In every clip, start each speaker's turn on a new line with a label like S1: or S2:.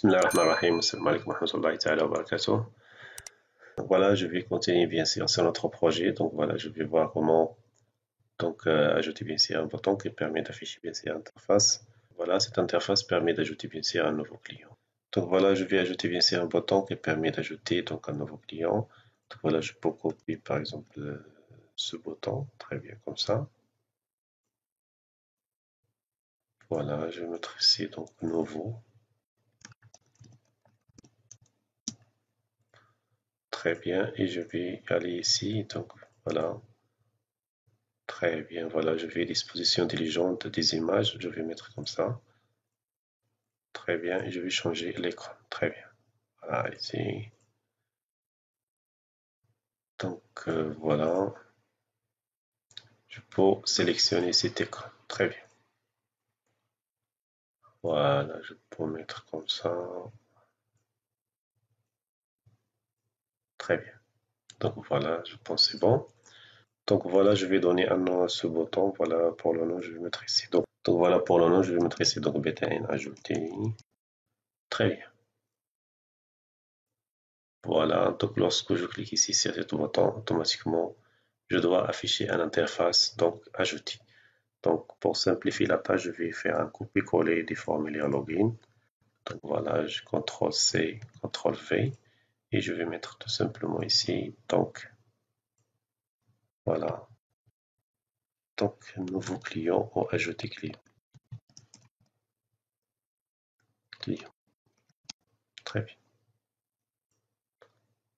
S1: Bismillahirrahmanirrahim. Assalamu alaikum wa rahmatullahi ta'ala wa barakatuh. Voilà, je vais continuer bien sûr sur notre projet. Donc voilà, je vais voir comment ajouter bien sûr un bouton qui permet d'afficher bien sûr l'interface. Voilà, cette interface permet d'ajouter bien sûr un nouveau client. Donc voilà, je vais ajouter bien sûr un bouton qui permet d'ajouter donc un nouveau client. Donc voilà, je peux copier par exemple ce bouton, très bien comme ça. Voilà, je vais mettre ici donc nouveau. Très bien, et je vais aller ici, donc voilà. Très bien, voilà, je vais disposition diligente des images, je vais mettre comme ça. Très bien, et je vais changer l'écran. Très bien. Voilà, ici. Donc voilà, je peux sélectionner cet écran. Très bien. Voilà, je peux mettre comme ça. Très bien. Donc voilà, je pense que c'est bon. Donc voilà, je vais donner un nom à ce bouton. Voilà, pour le nom, je vais mettre ici. Donc voilà, pour le nom, je vais mettre ici donc BTN ajouté. Très bien. Voilà, donc lorsque je clique ici sur ce bouton, automatiquement, je dois afficher une interface, donc ajouter. Donc pour simplifier la tâche, je vais faire un copier-coller des formulaires login. Donc voilà, je CTRL-C, CTRL-V et je vais mettre tout simplement ici, donc voilà, donc nouveau client ou ajouter client. Très bien.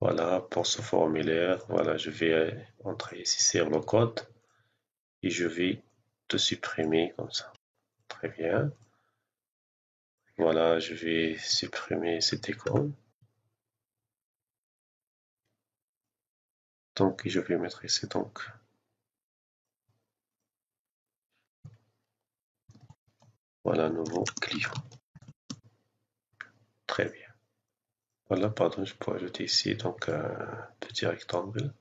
S1: Voilà, pour ce formulaire, voilà, je vais entrer ici sur le code et je vais te supprimer comme ça. Très bien. Voilà, je vais supprimer cette icône. Donc, je vais mettre ici donc. Voilà, nouveau client. Très bien. Voilà, pardon, je peux ajouter ici donc un petit rectangle.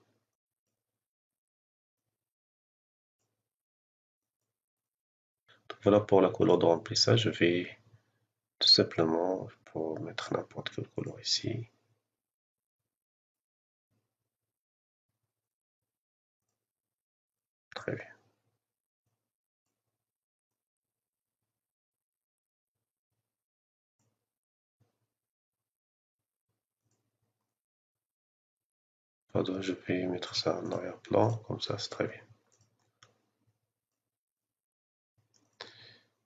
S1: Donc, voilà pour la couleur de remplissage. Je vais tout simplement pour mettre n'importe quelle couleur ici. Très bien. Pardon, je vais mettre ça en arrière-plan, comme ça c'est très bien.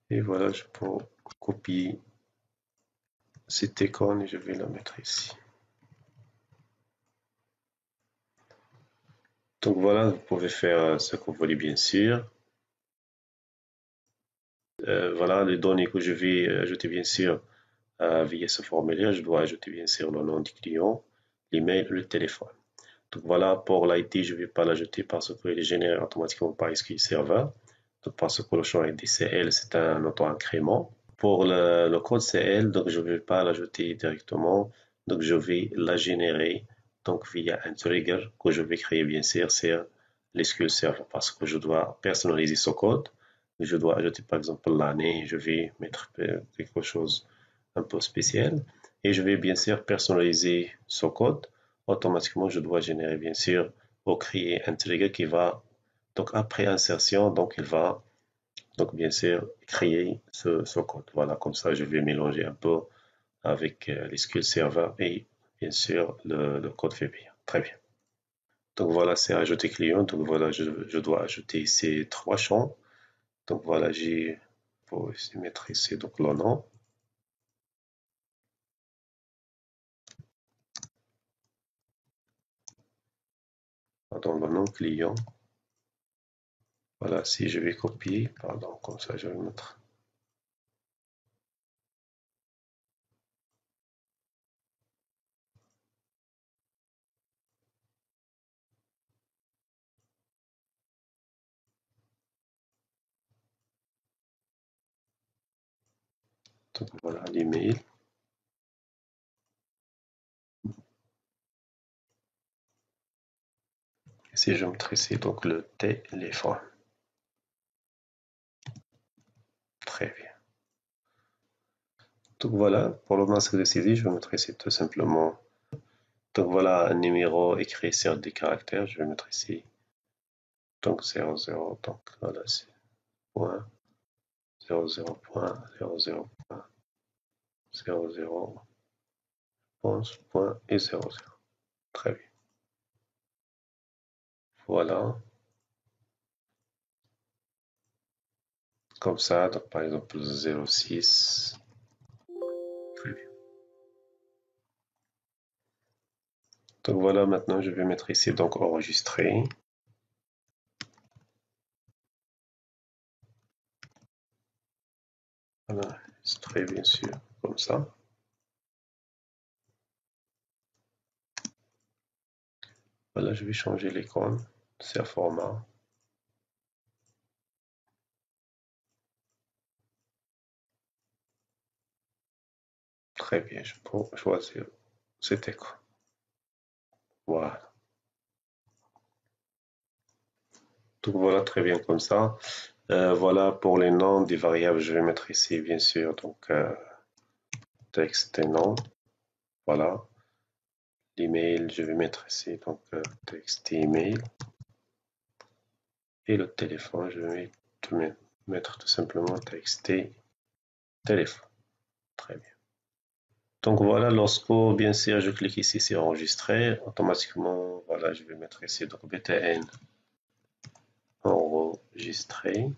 S1: Et voilà, je peux copier cette icône et je vais la mettre ici. Donc voilà, vous pouvez faire ce que vous voulez bien sûr. Voilà les données que je vais ajouter bien sûr via ce formulaire. Je dois ajouter bien sûr le nom du client, l'email, le téléphone. Donc voilà, pour l'ID, je ne vais pas l'ajouter parce qu'il est généré automatiquement par SQL Server. Donc parce que le champ ID CL, c'est un auto-incrément. Pour le code CL, donc je ne vais pas l'ajouter directement. Donc je vais la générer donc via un trigger que je vais créer bien sûr sur l'SQL Server parce que je dois personnaliser ce code. Je dois ajouter par exemple l'année, je vais mettre quelque chose un peu spécial et je vais bien sûr personnaliser ce code. Automatiquement, je dois générer bien sûr ou créer un trigger qui va donc après insertion, donc il va donc bien sûr créer ce code. Voilà, comme ça je vais mélanger un peu avec l'SQL Server et bien sûr le code VBA. Très bien. Donc voilà, c'est ajouter client. Donc voilà, je dois ajouter ces trois champs. Donc voilà, j'ai pour mettre ici donc le nom. Pardon, le nom client. Voilà, si je vais copier, pardon, comme ça je vais mettre. Donc voilà l'email. Si je mettrai ici donc le téléphone. Très bien. Donc voilà, pour le masque de saisie, je vais mettre ici tout simplement. Donc voilà un numéro écrit sur des caractères, je vais mettre ici. Donc 00, donc voilà, c'est point 00 point 00 point 00 point et 00. Très bien. Voilà. Comme ça, donc par exemple 06. Très bien. Donc voilà, maintenant je vais mettre ici donc enregistrer. Voilà, enregistrer bien sûr, comme ça. Voilà, je vais changer l'icône, c'est un format. Très bien, je peux choisir cet écran. Voilà. Donc voilà, très bien comme ça. Voilà pour les noms des variables, je vais mettre ici bien sûr donc texte et nom. Voilà. L'email, je vais mettre ici donc texte et email. Et le téléphone, je vais mettre tout simplement texte et téléphone. Très bien. Donc voilà, lorsque bien sûr je clique ici sur enregistrer, automatiquement, voilà, je vais mettre ici donc btn enregistrer.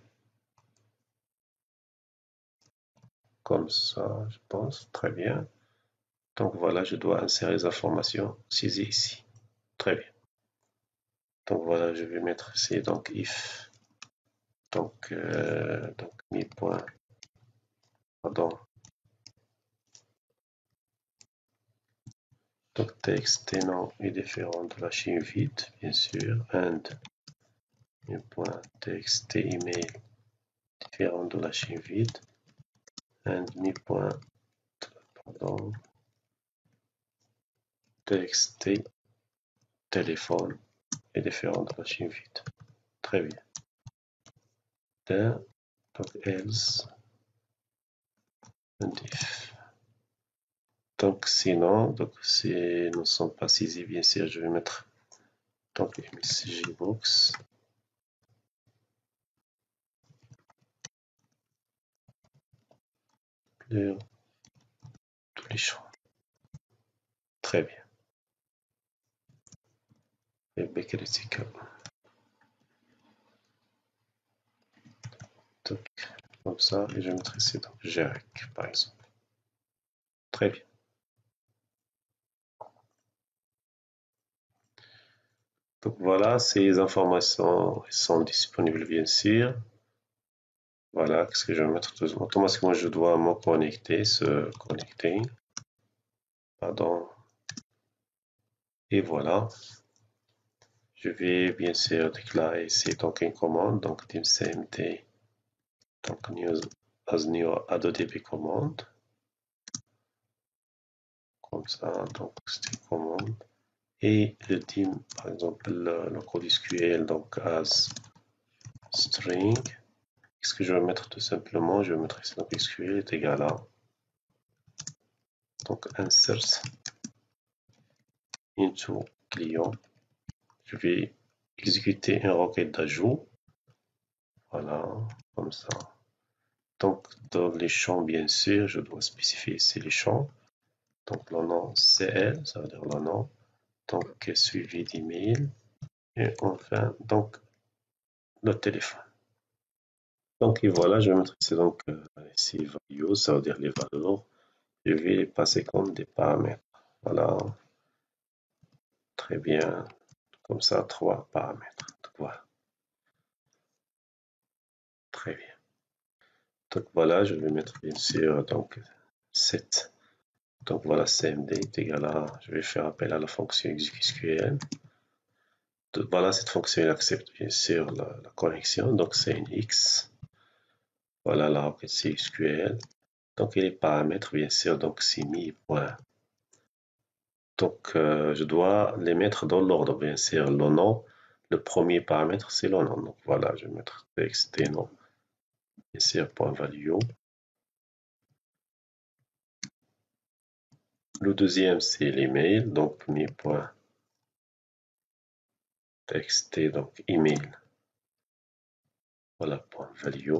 S1: Comme ça, je pense. Très bien. Donc voilà, je dois insérer les informations saisies ici. Très bien. Donc voilà, je vais mettre ici donc if donc mi point pardon. Donc texte et nom est différent de la chaîne vide, bien sûr. And mi point texte et email différent de la chaîne vide. And mi point pardon texte et téléphone est différent de la chaîne vide. Très bien. Then, donc else and if. Donc sinon, donc si nous ne sommes pas saisis, bien sûr, je vais mettre donc msgbox. Clear tous les champs. Très bien. Et critique. Donc, comme ça, et je vais mettre ici donc GREC par exemple. Très bien. Donc voilà, ces informations sont disponibles bien sûr. Voilà, qu'est-ce que je vais mettre automatiquement, je dois me connecter, se connecter. Pardon. Et voilà. Je vais bien sûr déclarer ici donc une commande, donc timcmd, donc news as new addodb commande. Comme ça, donc c'est une commande. Et le dim, par exemple, le code SQL, donc as string. Qu'est-ce que je vais mettre tout simplement? Je vais mettre ici donc SQL est égal à donc insert into client. Je vais exécuter une requête d'ajout. Voilà, comme ça. Donc, dans les champs, bien sûr, je dois spécifier ici les champs. Donc, le nom CL, ça veut dire le nom. Donc, suivi d'email. Et enfin, donc, le téléphone. Donc, et voilà, je vais mettre ici, donc, ici, values, ça veut dire les valeurs. Je vais les passer comme des paramètres. Voilà. Très bien. Comme ça, 3 paramètres. Donc, voilà. Très bien. Donc, voilà, je vais mettre, bien sûr, donc, 7. Donc, voilà, cmd est égal à, je vais faire appel à la fonction execSQL. Voilà, cette fonction elle accepte bien sûr la connexion, donc c'est une X. Voilà la requête SQL. Donc et les paramètres, bien sûr, donc c'est mi point. Donc je dois les mettre dans l'ordre, bien sûr. Le nom, le premier paramètre, c'est le nom. Donc voilà, je vais mettre texte et nom. Bien sûr, point value. Le deuxième, c'est l'email. Donc, premier point txt, donc email. Voilà, point value.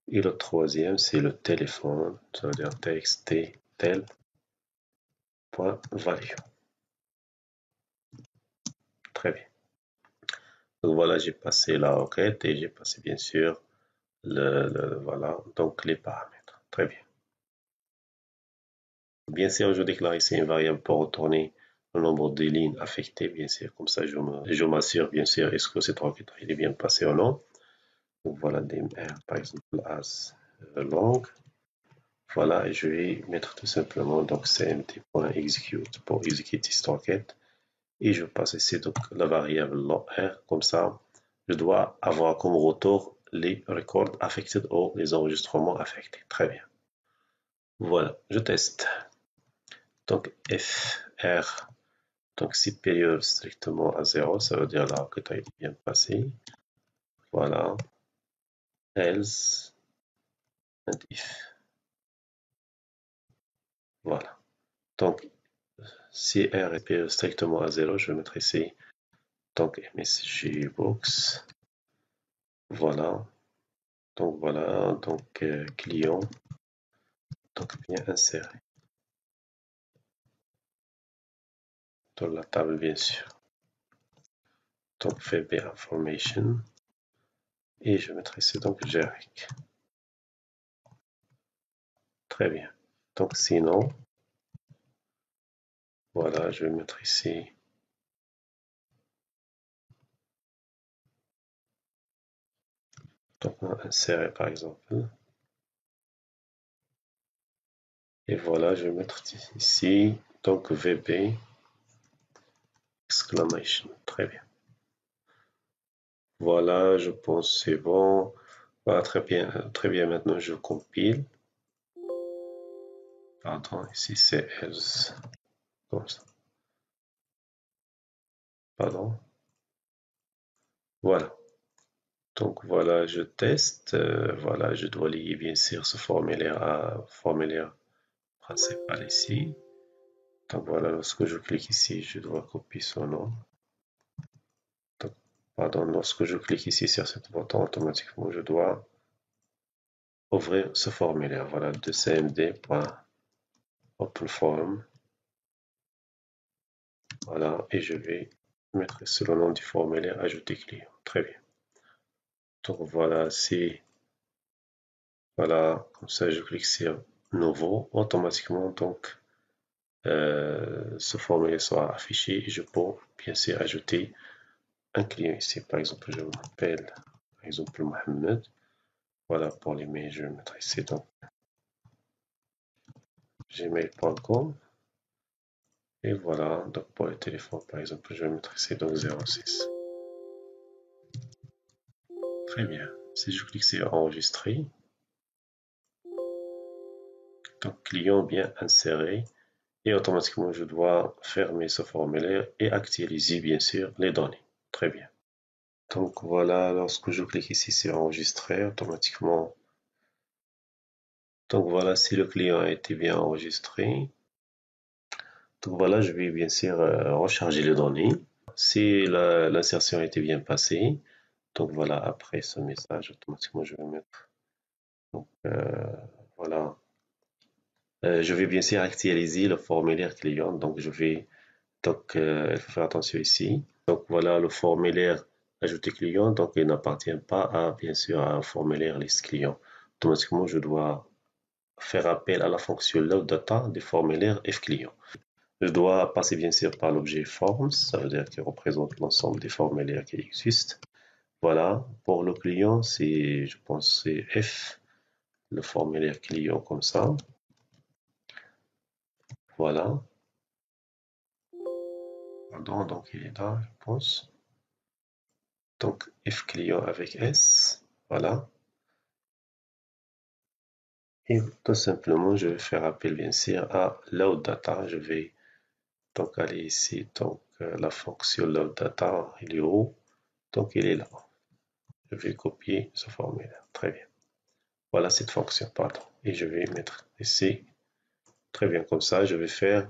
S1: Et le troisième, c'est le téléphone. Ça veut dire txt tel point value. Très bien. Donc voilà, j'ai passé la requête et j'ai passé bien sûr voilà, donc les paramètres. Très bien. Bien sûr, je déclare ici une variable pour retourner le nombre de lignes affectées, bien sûr, comme ça je m'assure bien sûr est-ce que cette requête est bien passée ou non. Donc voilà, dmr par exemple as long. Voilà, et je vais mettre tout simplement donc cmt.execute pour exécuter cette requête. Et je passe ici donc la variable r, comme ça je dois avoir comme retour les records affectés ou les enregistrements affectés. Très bien. Voilà, je teste. Donc fr, donc supérieur strictement à 0, ça veut dire la requête a été bien passée. Voilà. Else and if. Voilà. Donc si r est supérieur strictement à 0, je vais mettre ici donc msgbox. Voilà. Donc voilà, donc client, donc bien inséré dans la table bien sûr. Donc VB information et je mettrai ici donc GREC. Très bien. Donc sinon, voilà, je vais mettre ici donc insérer par exemple. Et voilà, je vais mettre ici donc VB exclamation. Très bien. Voilà, je pense c'est bon. Voilà, très bien, très bien. Maintenant, je compile. Pardon, ici c'est else. Comme ça. Pardon. Voilà. Donc voilà, je teste. Voilà, je dois lier bien sûr ce formulaire à formulaire principal ici. Donc voilà, lorsque je clique ici, je dois copier son nom. Donc, pardon, lorsque je clique ici sur ce bouton, automatiquement, je dois ouvrir ce formulaire. Voilà, de cmd.openform. Voilà, et je vais mettre ici le nom du formulaire ajouter client. Très bien. Donc voilà, c'est voilà, comme ça je clique sur nouveau, automatiquement donc ce formulaire sera affiché et je peux bien sûr ajouter un client ici. Par exemple, je m'appelle par exemple Mohamed. Voilà, pour les mails, je vais mettre ici donc gmail.com. Et voilà, donc pour le téléphone, par exemple, je vais mettre ici donc 06. Très bien. Si je clique sur enregistrer, donc client bien inséré, et automatiquement je dois fermer ce formulaire et actualiser bien sûr les données. Très bien. Donc voilà, lorsque je clique ici sur enregistrer, automatiquement, donc voilà, si le client a été bien enregistré, donc voilà, je vais bien sûr recharger les données. Si l'insertion a été bien passée, donc voilà, après ce message, automatiquement, je vais mettre, donc voilà, je vais bien sûr actualiser le formulaire client, donc je vais, donc il faut faire attention ici. Donc voilà, le formulaire ajouter client, donc il n'appartient pas à, bien sûr, à un formulaire liste client. Automatiquement, je dois faire appel à la fonction load data du formulaire fclient. Je dois passer bien sûr par l'objet forms, ça veut dire qu'il représente l'ensemble des formulaires qui existent. Voilà, pour le client, c'est, je pense, c'est F, le formulaire client comme ça. Voilà. Pardon, donc il est là, je pense. Donc F client avec S, voilà. Et tout simplement, je vais faire appel bien sûr à load data. Je vais donc aller ici, donc la fonction load data, il est où? Donc il est là. Je vais copier ce formulaire. Très bien. Voilà cette fonction, pardon. Et je vais mettre ici, très bien, comme ça, je vais faire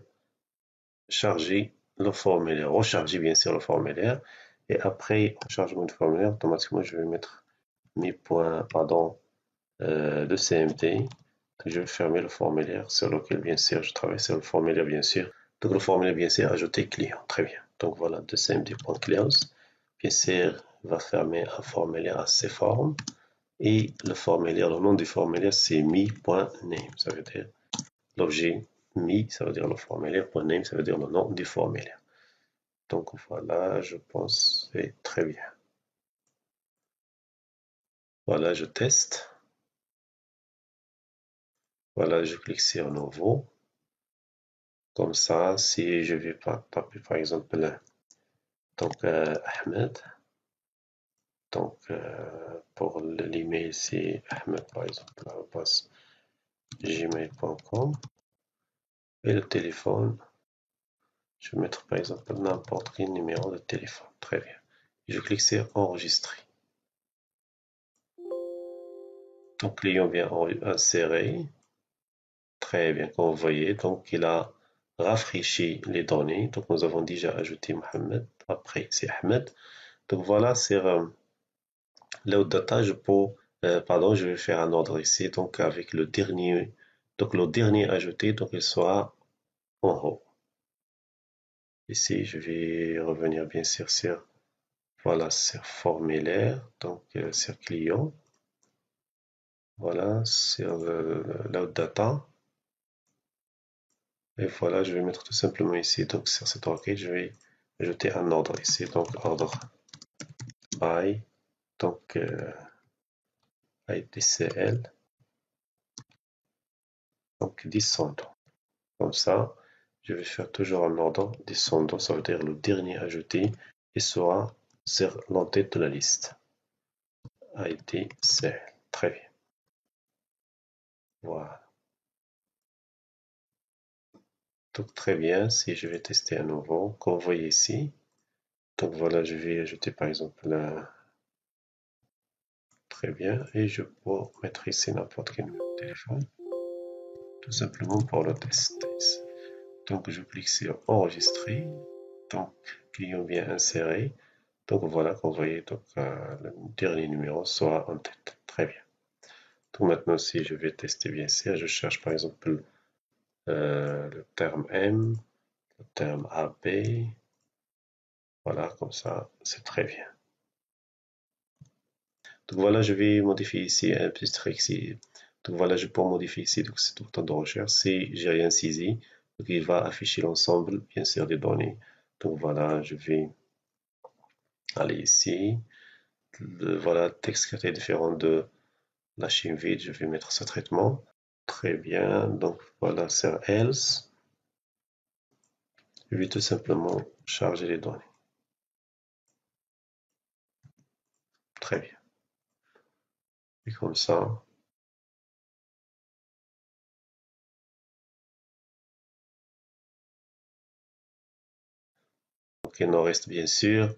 S1: charger le formulaire, recharger bien sûr le formulaire. Et après chargement du formulaire, automatiquement, je vais mettre mes points, pardon, de CMD. Je vais fermer le formulaire sur lequel, bien sûr, je travaille sur le formulaire, bien sûr. Donc, le formulaire, bien sûr, ajouter client. Très bien. Donc, voilà, de CMD.close. Bien sûr, va fermer un formulaire à ces formes. Et le formulaire, le nom du formulaire, c'est me.name. Ça veut dire l'objet me, ça veut dire le formulaire. .name, ça veut dire le nom du formulaire. Donc, voilà, je pense, c'est très bien. Voilà, je teste. Voilà, je clique sur nouveau. Comme ça, si je vais pas taper par exemple donc Ahmed, donc pour l'email c'est Ahmed par exemple gmail.com et le téléphone, je vais mettre par exemple n'importe quel numéro de téléphone. Très bien. Je clique sur enregistrer. Ton client vient insérer. Très bien, comme vous voyez, donc il a rafraîchi les données. Donc nous avons déjà ajouté Mohamed. Après c'est Ahmed. Donc voilà, c'est load data, pardon, je vais faire un ordre ici, donc avec le dernier ajouté, donc il sera en haut. Ici, je vais revenir bien sûr sur, voilà, sur formulaire, donc sur client, voilà, sur load data, et voilà, je vais mettre tout simplement ici, donc sur cette requête, je vais ajouter un ordre ici, donc ordre by, donc ITCL, donc descendant. Comme ça, je vais faire toujours un ordre descendant, ça veut dire le dernier ajouté, et sera sur l'entête de la liste. ITCL. Très bien. Voilà. Donc très bien, si je vais tester à nouveau, comme vous voyez ici, donc voilà, je vais ajouter par exemple là, très bien, et je peux mettre ici n'importe quel numéro de téléphone, tout simplement pour le test. Donc je clique sur enregistrer, donc client bien inséré. Donc voilà, comme vous voyez, donc, le dernier numéro sera en tête. Très bien. Donc maintenant, si je vais tester bien sûr, je cherche par exemple le terme M, le terme AB. Voilà, comme ça, c'est très bien. Donc voilà, je vais modifier ici un petit truc ici. Donc voilà, je peux modifier ici donc c'est bouton de recherche. Si j'ai rien saisi, donc il va afficher l'ensemble, bien sûr, des données. Donc voilà, je vais aller ici. Voilà, texte qui est différent de la chaîne vide, je vais mettre ce traitement. Très bien, donc voilà, c'est else. Je vais tout simplement charger les données. Très bien. Et comme ça, donc il nous reste bien sûr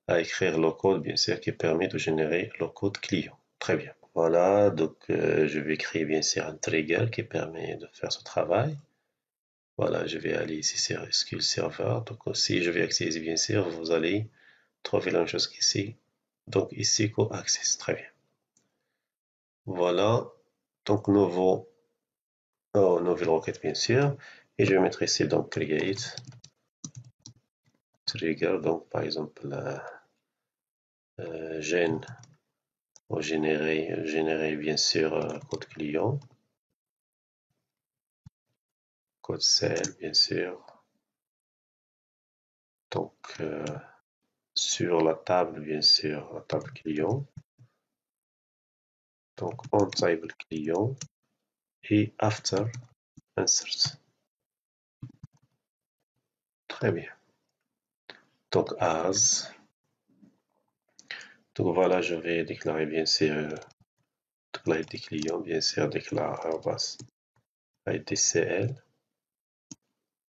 S1: à écrire le code, bien sûr, qui permet de générer le code client. Très bien. Voilà, donc je vais créer bien sûr un trigger qui permet de faire ce travail. Voilà, je vais aller ici sur SQL Server. Donc si je vais accéder bien sûr, vous allez trouver la même chose qu'ici. Donc ici, co-access. Très bien. Voilà, donc nouvelle requête bien sûr, et je vais mettre ici donc create trigger, donc par exemple gen ou générer bien sûr code client, code sell bien sûr, donc sur la table bien sûr, la table client, donc on table client et after insert. Très bien. Donc as, donc voilà, je vais déclarer bien sûr déclarer des clients, bien sûr déclare ITCL,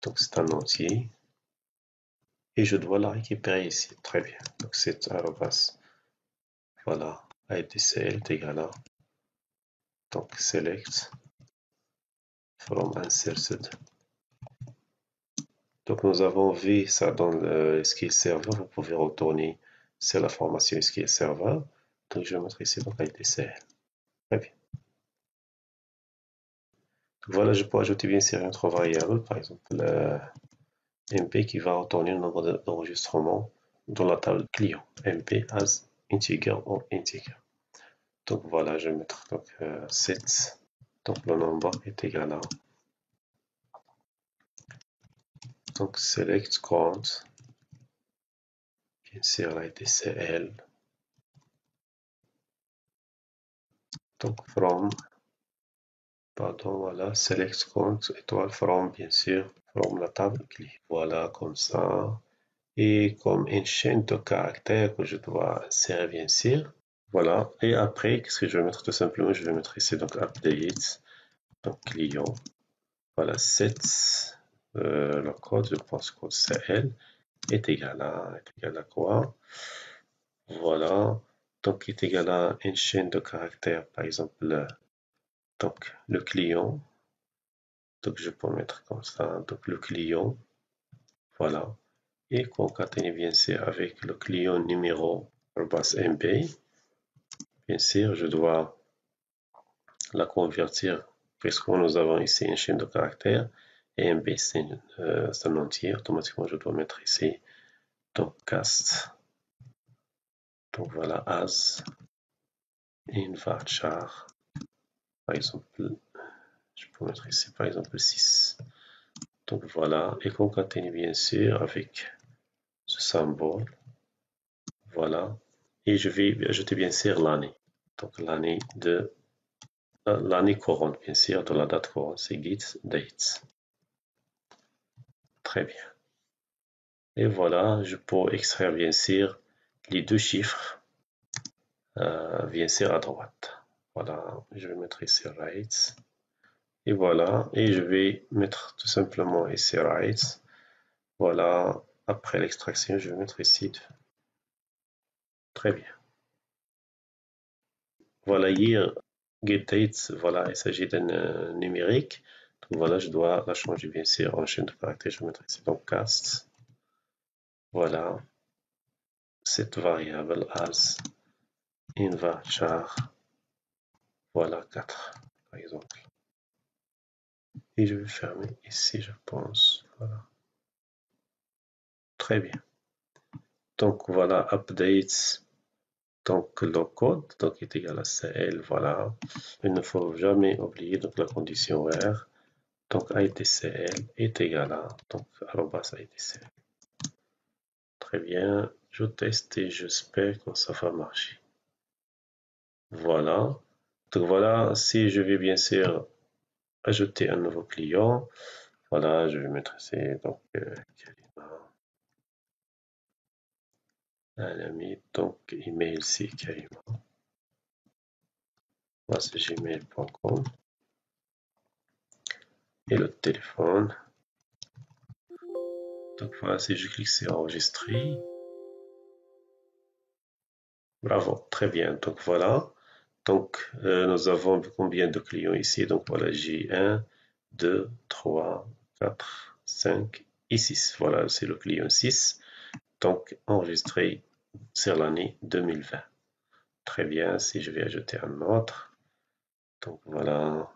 S1: donc c'est un entier, et je dois la récupérer ici. Très bien. Donc c'est arrobas, voilà, ITCL est égal à donc select from inserted. Donc nous avons vu ça dans le SQL Server. Vous pouvez retourner sur la formation SQL Server. Donc je vais mettre ici donc ITCL. Très bien. Voilà, je peux ajouter bien sûr une autre variable, par exemple MP qui va retourner le nombre d'enregistrements dans la table client. MP as integer ou integer. Donc voilà, je vais mettre donc 7. Donc le nombre est égal à. Donc select count. Bien sûr, la ITCL. Donc from. Pardon, voilà, select count étoile from, bien sûr, from la table clé. Voilà, comme ça. Et comme une chaîne de caractères que je dois insérer, bien sûr. Voilà. Et après, qu'est-ce que je vais mettre? Tout simplement, je vais mettre ici donc update, donc client. Voilà, 7. Le code, je pense que CL est égal à quoi? Voilà. Donc, est égal à une chaîne de caractères, par exemple, donc le client. Donc, je peux mettre comme ça, donc le client, voilà, et concaténer bien sûr avec le client numéro .mp. Bien sûr, je dois la convertir puisque nous avons ici une chaîne de caractères et mp c'est un entier. Automatiquement, je dois mettre ici donc cast. Donc voilà, as in varchar, par exemple, je peux mettre ici par exemple 6. Donc voilà, et concaténer bien sûr avec ce symbole. Voilà. Et je vais ajouter bien sûr l'année. Donc l'année de l'année courante, bien sûr, de la date courante, c'est git date. Très bien. Et voilà, je peux extraire bien sûr les deux chiffres, bien sûr à droite. Voilà, je vais mettre ici right. Et voilà, et je vais mettre tout simplement ici right. Voilà, après l'extraction, je vais mettre ici 2. Très bien. Voilà, here, getDate, voilà, il s'agit d'un numérique. Donc voilà, je dois la changer bien sûr en chaîne de caractères. Je vais mettre ici donc cast. Voilà, cette variable as in varchar. Voilà, 4, par exemple. Et je vais fermer ici, je pense. Voilà. Très bien. Donc voilà, update. Donc le code donc, est égal à CL. Voilà. Il ne faut jamais oublier donc, la condition where. Donc ITCL est égal à donc arrobas ITCL. Très bien, je teste et j'espère que ça va marcher. Voilà. Donc voilà, si je vais bien sûr ajouter un nouveau client, voilà, je vais mettre ici donc Karima. Un ami, donc email c'est Karima. Voilà, c'est gmail.com. Et le téléphone. Donc voilà, si je clique sur enregistrer. Bravo, très bien. Donc voilà. Donc nous avons combien de clients ici? Donc voilà, j'ai 1, 2, 3, 4, 5 et 6. Voilà, c'est le client 6. Donc enregistré sur l'année 2020. Très bien, si je vais ajouter un autre. Donc voilà.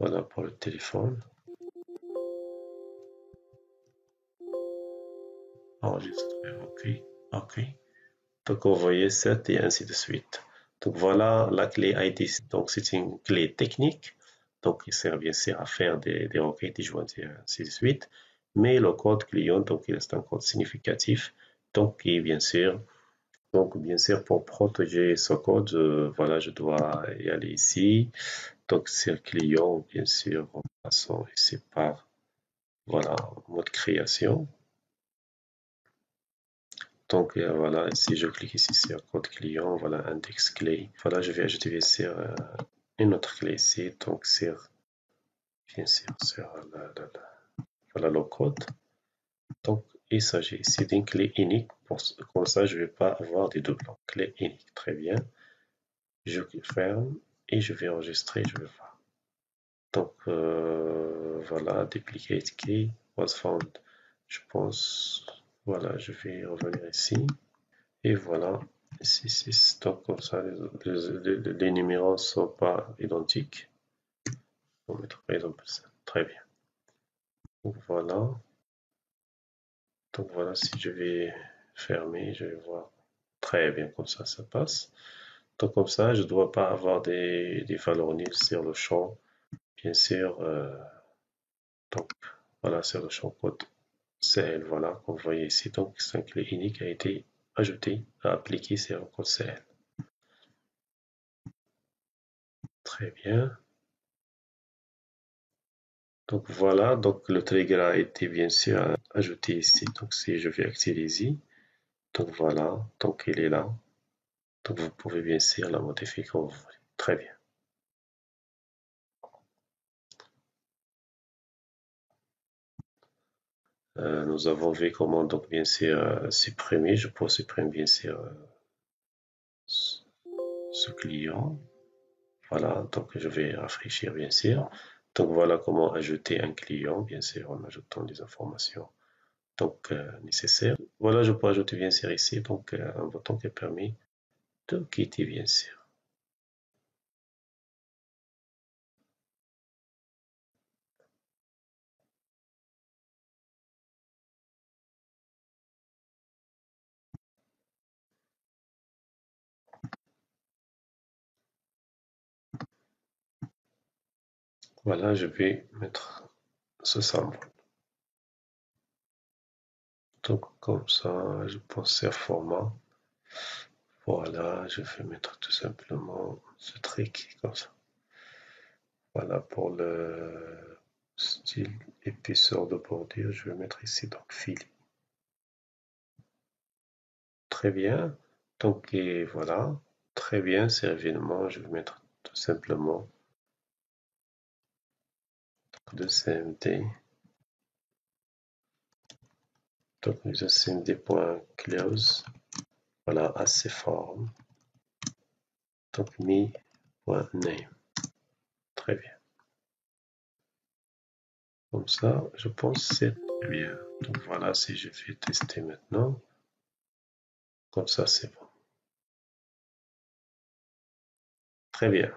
S1: Voilà pour le téléphone. Enregistrer, ok. Ok. Donc vous voyez 7 et ainsi de suite. Donc voilà la clé ID. Donc c'est une clé technique. Donc il sert bien sûr à faire des requêtes et jointure, ainsi de suite. Mais le code client, donc il reste un code significatif. Donc et bien sûr, pour protéger ce code, voilà, je dois y aller ici. Donc c'est client, bien sûr, en passant ici par voilà, mode création. Donc voilà, si je clique ici sur code client, voilà, index clé. Voilà, je vais ajouter bien sûr une autre clé ici. Donc bien sûr sur voilà, le code. Donc, il s'agit ici d'une clé unique. Comme ça, je ne vais pas avoir des doublons. Clé unique, très bien. Je ferme et je vais enregistrer, je vais voir. Donc, voilà, duplicate key was found. Je pense, voilà, je vais revenir ici. Et voilà, ici, donc comme ça, les numéros ne sont pas identiques. On va mettre par exemple ça. Très bien. Donc voilà. Donc voilà, si je vais fermer, je vais voir. Très bien, comme ça passe. Donc comme ça, je ne dois pas avoir des valeurs nulles sur le champ. Bien sûr, donc voilà, sur le champ code CL. Voilà, comme vous voyez ici, donc c'est une clé unique a été ajoutée, appliquée sur le code CL. Très bien. Donc voilà, donc le trigger a été bien sûr ajouté ici. Donc si je vais actualiser, donc voilà, donc il est là. Donc vous pouvez bien sûr la modifier comme vous voulez. Très bien. Nous avons vu comment donc bien sûr supprimer. Je peux supprimer bien sûr ce client. Voilà, donc je vais rafraîchir bien sûr. Donc voilà comment ajouter un client, bien sûr, en ajoutant des informations donc nécessaires. Voilà, je peux ajouter bien sûr ici donc un bouton qui permet de quitter bien sûr. Voilà, je vais mettre ce symbole. Donc comme ça, je pense à format. Voilà, je vais mettre tout simplement ce trick comme ça. Voilà pour le style épaisseur de bordure, je vais mettre ici donc fil. Très bien. Donc et voilà, très bien, c'est évidemment, je vais mettre tout simplement de CMD. Donc nous CMD.close. Voilà, assez forme. Donc me.name. Très bien. Comme ça, je pense que c'est très bien. Donc voilà, si je vais tester maintenant, comme ça c'est bon. Très bien.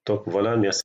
S1: Donc voilà, merci.